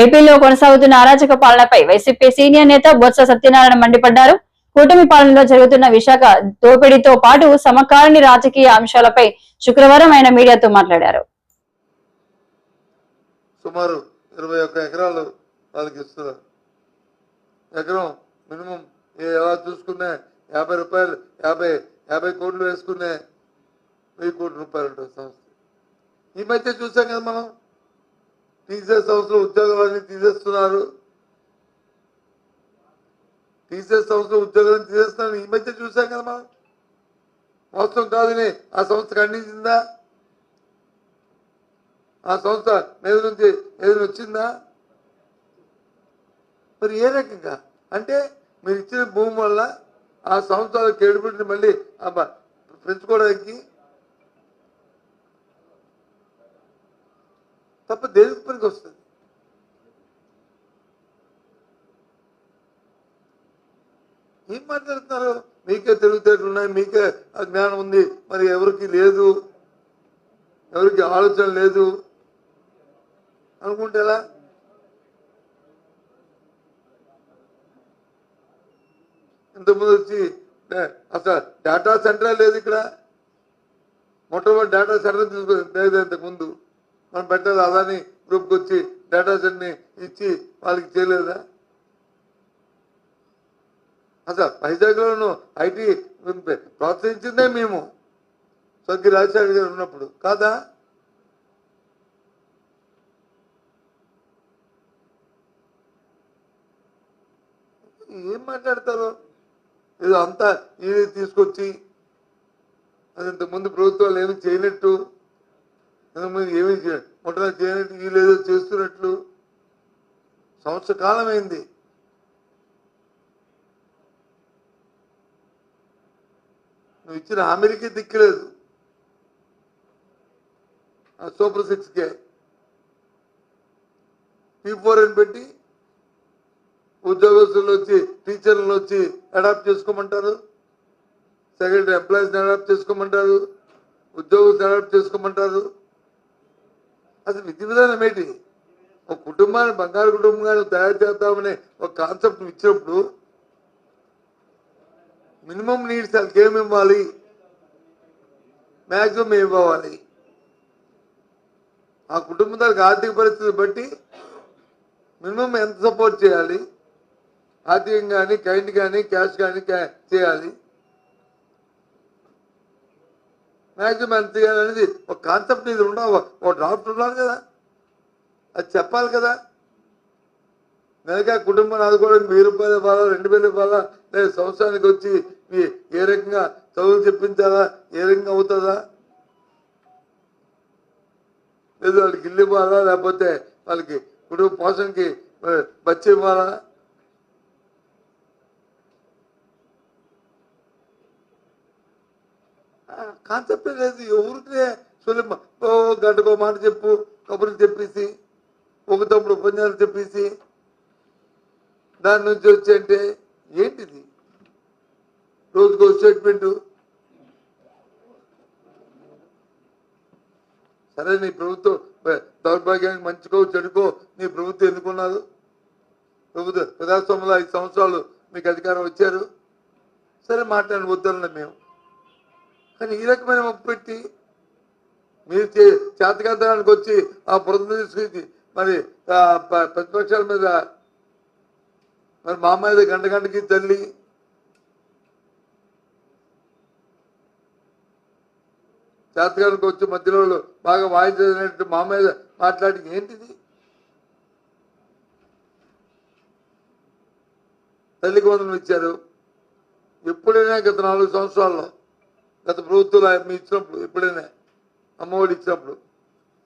ఏపీలో కొనసాగుతున్న అరాచక పాలనపై వైసీపీ సీనియర్ నేత బొత్స సత్యనారాయణ మండిపడ్డారు. కూటమి పాలనలో జరుగుతున్న విశాఖ దోపిడీతో పాటు సమకాలీన రాజకీయ అంశాలపై శుక్రవారం ఆయన మీడియాతో మాట్లాడారు. సుమారు 21 ఎకరాలు వాళ్ళకి ఇస్తున్నారు. ఎకరం మినిమం ఎలా చూసుకున్నా 50 రూపాయలు 50 కోట్లు వేసుకునే 1000 కోట్ల రూపాయలు ఉంటుంది సంస్థ. ఈ మధ్య చూసాం కదా మనం, టీసీఎస్ సంస్థలో ఉద్యోగాలన్నీ తీసేస్తున్నారు. టీసీఎస్ సంస్థలో ఉద్యోగాలను తీసేస్తున్నారు. ఈ మధ్య చూసాం కదా మనం. వాస్తవం కాదని ఆ సంస్థ ఖండించిందా? ఆ సంస్థ మీద నుంచి ఏదైనా వచ్చిందా? మరి ఏ రకంగా అంటే మీరు ఇచ్చిన భూమి వల్ల ఆ సంస్థల క్రెడిబిలిటీ మళ్ళీ పెంచుకోవడానికి తప్ప దేనికి పనికి వస్తుంది? ఏం మాట్లాడుతున్నారు? మీకే తెలివితేటలు ఉన్నాయి, మీకే ఆ జ్ఞానం ఉంది, మరి ఎవరికి లేదు, ఎవరికి ఆలోచన లేదు అనుకుంటే ఎలా? ఇంతకుముందు వచ్చి అసలు డేటా సెంటరే లేదు ఇక్కడ. మొట్టమొదటి డేటా సెంటర్ తీసుకులేదు. ఇంతకుముందు మనం పెట్టాలి అదాని గ్రూప్కి వచ్చి డేటా సెంటర్ని ఇచ్చి వాళ్ళకి చేయలేదా? అసలు వైజాగ్లోనూ ఐటీ ప్రోత్సహించిందే మేము స్వర్గీయ రాజశేఖర గారు ఉన్నప్పుడు కాదా? ఏం మాట్లాడతారు? ఏదో అంతా ఇది తీసుకొచ్చి అది ఇంతకుముందు ప్రభుత్వాలు ఏమి చేయనట్టు, ఇంతకుముందు ఏమీ మొట్టమొదటి చేయనట్టు, వీళ్ళేదో చేస్తున్నట్లు. సంవత్సర కాలం అయింది. నువ్వు ఇచ్చిన హామీలకి దిక్కులేదు. సూపర్ 6కే P4 అని పెట్టి ఉద్యోగస్తులు వచ్చి టీచర్లను వచ్చి అడాప్ట్ చేసుకోమంటారు, సెక్రటరీ ఎంప్లాయీస్ని అడాప్ట్ చేసుకోమంటారు, ఉద్యోగస్తులు అడాప్ట్ చేసుకోమంటారు. అసలు విధి విధానం ఏంటి? ఒక కుటుంబాన్ని బంగారు కుటుంబంగా తయారు చేద్దామనే ఒక కాన్సెప్ట్ ఇచ్చినప్పుడు మినిమం నీడ్స్ వాళ్ళకి ఏమి ఇవ్వాలి, మ్యాక్సిమం ఏమి ఇవ్వాలి, ఆ కుటుంబం దానికి ఆర్థిక పరిస్థితిని బట్టి మినిమం ఎంత సపోర్ట్ చేయాలి, ఆర్థికంగా కానీ కైండ్ కానీ క్యాష్ కానీ చేయాలి, మ్యాక్సిమం ఎంత చేయాలి అనేది ఒక కాన్సెప్ట్ ఇది ఉండాలి. ఒక డ్రాఫ్ట్ ఉండాలి కదా, అది చెప్పాలి కదా. నెలగా కుటుంబాన్ని ఆదుకోవడానికి 1000 రూపాయలు ఇవ్వాలా, 2000 ఇవ్వాలా, లేదా సంవత్సరానికి వచ్చి ఏ రకంగా చదువులు చెప్పించాలా, ఏ రకంగా అవుతుందా, లేదు వాళ్ళకి ఇల్లు ఇవ్వాలా, లేకపోతే వాళ్ళకి కుటుంబ పోషణకి బచ్చి ఇవ్వాలా? కాన్సెప్టే లేదు. ఎవరికే గంటకో మాట చెప్పు, కబుర్లు చెప్పేసి ఒక తప్పుడు ఉపన్యాసాలు చెప్పేసి దాని నుంచి వచ్చేంటే ఏంటిది? రోజుకో స్టేట్మెంటు. సరే, నీ ప్రభుత్వం దౌర్భాగ్యానికి మంచికో చెడుకో నీ ప్రభుత్వం ఎన్నుకున్నారు. ప్రభుత్వం ప్రజాస్వామ్యంలో 5 సంవత్సరాలు మీకు అధికారం వచ్చారు. సరే, మాట్లాడిన వద్దన్నా మేము. కానీ ఈ రకమైన మొప్పు పెట్టి మీరు చేతకాంతరానికి వచ్చి ఆ బురద తీసుకొచ్చి మరి ప్రతిపక్షాల మీద మరి మా మీద గంటకి తల్లి చేతకానికి వచ్చి మధ్యలో బాగా వాయించినట్టు మా మీద మాట్లాడి ఏంటిది? తల్లికి వందనం ఇచ్చారు. ఎప్పుడైనా గత 4 సంవత్సరాల్లో గత ప్రభుత్వాలు మీ ఇచ్చినప్పుడు ఎప్పుడైనా అమ్మఒడి ఇచ్చినప్పుడు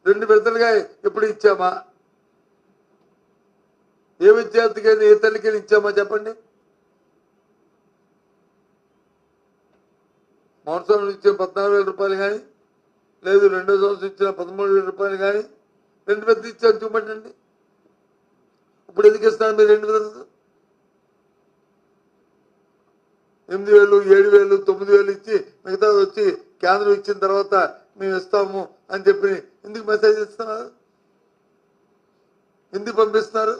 2 విడతలుగా ఎప్పుడు ఇచ్చామా? ఏ విద్యార్థికైనా ఏ తల్లికైనా ఇచ్చామా చెప్పండి? సంవత్సరం ఇచ్చిన 14,000 రూపాయలు కానీ, లేదు 2వ సంవత్సరం ఇచ్చిన 13,000 రూపాయలు కానీ 2 విడతలు ఇచ్చారు చూపండి. ఇప్పుడు ఎందుకు ఇస్తున్నారు మీరు 2 విడతలు? 8,000, 7,000, 9,000 ఇచ్చి మిగతా వచ్చి కేంద్రం ఇచ్చిన తర్వాత మేము ఇస్తాము అని చెప్పి ఎందుకు మెసేజ్ ఇస్తున్నారు? ఎందుకు పంపిస్తున్నారు?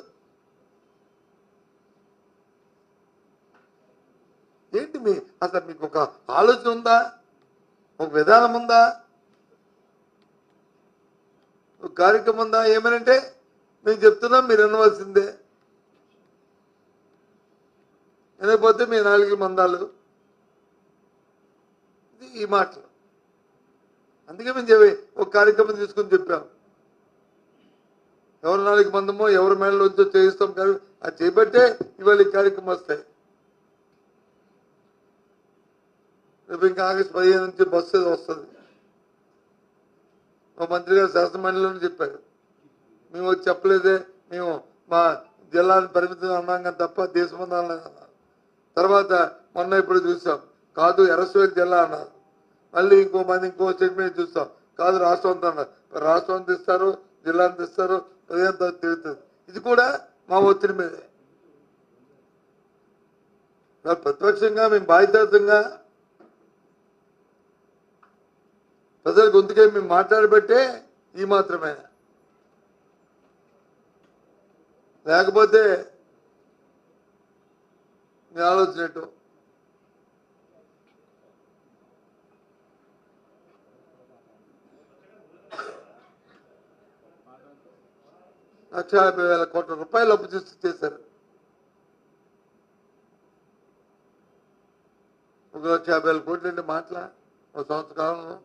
ఏంటి అసలు మీకు ఒక ఆలోచన ఉందా? ఒక విధానం ఉందా? ఒక కార్యక్రమం ఉందా? ఏమనంటే మేము చెప్తున్నాం, మీరు వినవలసిందే. వినకపోతే మీ నాలుగు మందాలు, ఈ మాటలు. అందుకే మేము ఒక కార్యక్రమం తీసుకుని చెప్పాం. ఎవరు నాలుగు మందమో ఎవరి మేడలో వచ్చో చేయిస్తాం కానీ అది చేపట్టే ఇవాళ ఈ కార్యక్రమం వస్తాయి. రేపు ఇంకా ఆగస్టు 15 నుంచి బస్సు ఏదో వస్తుంది. మా మంత్రి గారు శాసనమండలిలోనే చెప్పారు, మేము వచ్చి చెప్పలేదే, మేము మా జిల్లాని పరిమితం అన్నాం కానీ తప్ప దేశమంది అన్నారు. తర్వాత మొన్న ఇప్పుడు చూసాం, కాదు ఎర్రస్వేల్ జిల్లా అన్నారు. మళ్ళీ ఇంకో స్టేట్మెంట్ చూస్తాం, కాదు రాష్ట్రం అంతా అన్నారు. రాష్ట్రం అంత ఇస్తారు, జిల్లా అంత ఇస్తారు, ఉదయం తిరుగుతుంది. ఇది కూడా మా ఒత్తిడి మీదే. ప్రతిపక్షంగా మేము బాధ్యతంగా ప్రజల గొంతుకే మేము మాట్లాడబట్టే ఈ మాత్రమే. లేకపోతే మీ ఆలోచన 1,50,000 కోట్ల రూపాయలు అప్పు చేశారు. 1,50,000 కోట్లు అంటే మాటలా ఒక సంవత్సర కాలంలో?